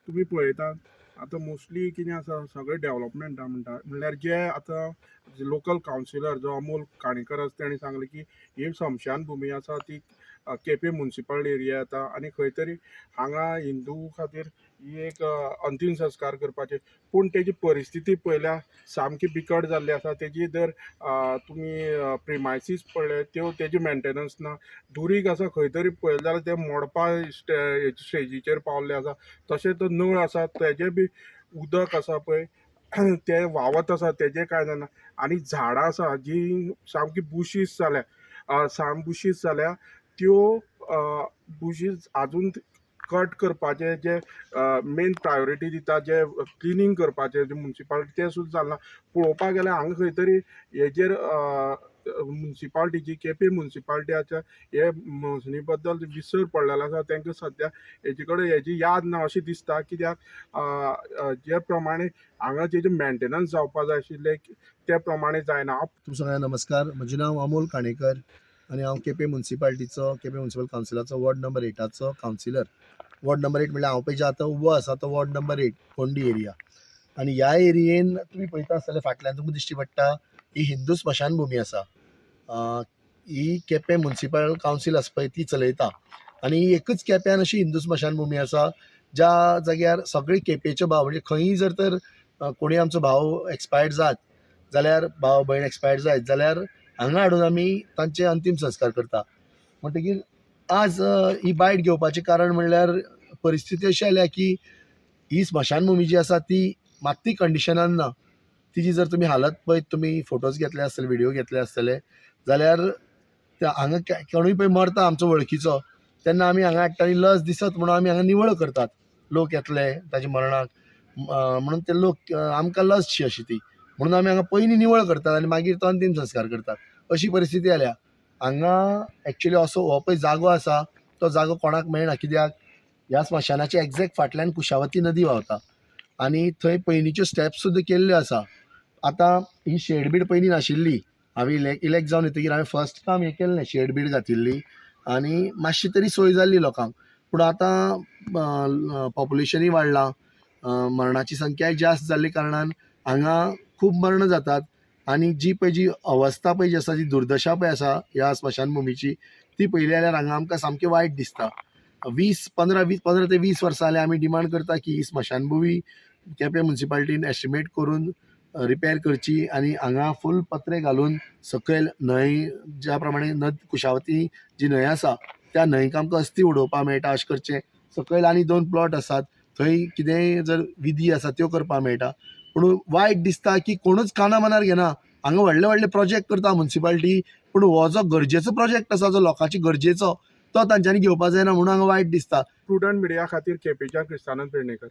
तुम्ही पळयतात आतां मोस्टली कितें आसा सगळें डेव्हलपमेंटा म्हणटा म्हणल्यार जे आतां लोकल कावन्सिलर जो अमोल काणेकर आसा तेणें सांगलें की ही स्मशान भुमी आसा ती केपें मुन्सिपल एरिया येता आनी खंय तरी हांगा हिंदू खातीर ही एक अंतीम संस्कार करपाचे पूण तेजी परिस्थिती पळयल्यार सामकी बिकट जाल्ली आसा तेजी जर तुमी प्रिमायसीस पळयले त्यो तेजी मेंटेनन्स ना दुरीग आसा खंय तरी पळयलें जाल्यार ते मोडपा स्टेजीचेर पावल्ले आसा तशेंच तो नळ आसा तेजे बी उदक आसा पळय ते व्हांवत आसा तेजें कांय जायना आनी झाडां आसा जी सामकी बुशीस जाल्या बुशीस जाल्या त्यो बुशीस आजून कट करपाचे जे मेन प्रायोरिटी दिता जे क्लिनींग करपाचे जे मुन्सिपालिटी ते सुद्दां जालना पळोवपाक गेल्यार हांगा खंय तरी हेजेर मुन्सिपालिटीची केपें मुन्सिपालिटीच्या हे मोजणी बद्दल विसर पडलेलो आसा तांकां सद्या हेजे कडेन हेजी याद ना अशें दिसता कित्याक जे प्रमाणे हांगा जेजे मेंटेनन्स जावपा जाय आशिल्ले त्या प्रमाणे जायना. तुमकां सगळ्यांक नमस्कार. म्हजें नांव अमोल काणेकर आनी हांव केपें म्युन्सिपल कावन्सिलाचो वॉर्ड नंबर 8चो कावन्सिलर. वॉर्ड नंबर 8 म्हणल्यार हांव पळय जे आतां उबो आसा तो वॉर्ड नंबर 8 फोंडी एरिया. आनी ह्या एरियेन तुमी पळयता आसतले फाटल्यान तुमकां दिश्टी पडटा ही हिंदू स्मशान भुमी आसा. ही केपें म्युन्सिपल कावन्सील आसा पळय ती चलयता आनी ही एकच केप्यान अशी हिंदू स्मशान भुमी आसा ज्या जाग्यार सगळे केपेचे भाव म्हणजे खंयी जर तर कोणी आमचो भाव एक्सपायर्ड जात जाल्यार भाव भयण एक्सपायर्ड जायत जाल्यार हांगा हाडून आमी तांचे अंतीम संस्कार करता. म्हणटकीर आज ही बायट घेवपाचें कारण म्हणल्यार परिस्थिती अशी जाल्या की ही स्मशानभुमी जी आसा ती मात्तूय कंडिशनान ना. तिची जर तुमी हालत पळयत तुमी फोटोज घेतले आसतले व्हिडिओ घेतले आसतले जाल्यार हांगा कोणूय पळय मरता आमचो वळखीचो तेन्ना आमी हांगा हाडटा आनी लज दिसत म्हणून आमी हांगा निवळ करतात. लोक येतले ताच्या मरणाक म्हणून ते लोक आमकां लजशी अशी ती म्हणून आमी हांगा पयलीं निवळ करतात आनी मागीर तो अंतीम संस्कार करतात. अशी परिस्थिती जाल्या हांगा एक्चुअली असो हो पळय जागो आसा तो जागो कोणाक मेळना कित्याक ह्या स्मशानाच्या एक्झॅक्ट फाटल्यान कुशावती नदी व्हांवता आनी थंय पयलींच्यो स्टेप्स सुद्दां केल्ल्यो आसा. आतां ही शेड पयलीं नाशिल्ली. हांवें इलेक्ट जावन येतकीर हांवें फर्स्ट काम हें केल्लें शेड घातिल्ली आनी मातशी तरी सोय जाल्ली लोकांक. पूण आतां पॉप्युलेशनूय वाडलां मरणाची संख्याय जास्त जाल्ले कारणान हांगा खूब मरण जातात आनी जी अवस्था पळय जी आसा जी दुर्दशा पळय आसा ह्या स्मशानभुमीची ती पयली जाल्यार हांगा आमकां सामकें वायट दिसता. 15 ते 20 वर्सां जाल्यार आमी डिमांड करता की ही स्मशानभुमी केपें म्युन्सिपालिटीन एस्टिमेट करून रिपेर करची आनी हांगा फूल पत्रे घालून सकयल न्हंय ज्या प्रमाणे कुशावती जी न्हंय आसा त्या न्हंयक आमकां अस्थी उडोवपाक मेळटा अशें करचें. सकयल आनी 2 प्लॉट आसात थंय कितेंय जर विधी आसा त्यो करपाक मेळटा. पूण वायट दिसता की कोणूच काना मनार घेना. हांगा व्हडले व्हडले प्रोजेक्ट करता म्युन्सिपालिटी पूण हो जो गरजेचो प्रोजेक्ट आसा जो लोकांची गरजेचो तो तांच्यांनी घेवपाक जायना म्हणून हांगा वायट दिसता. स्टुडंट मिडिया खातीर केपेंच्या क्रिस्तानंद पेडणेकर.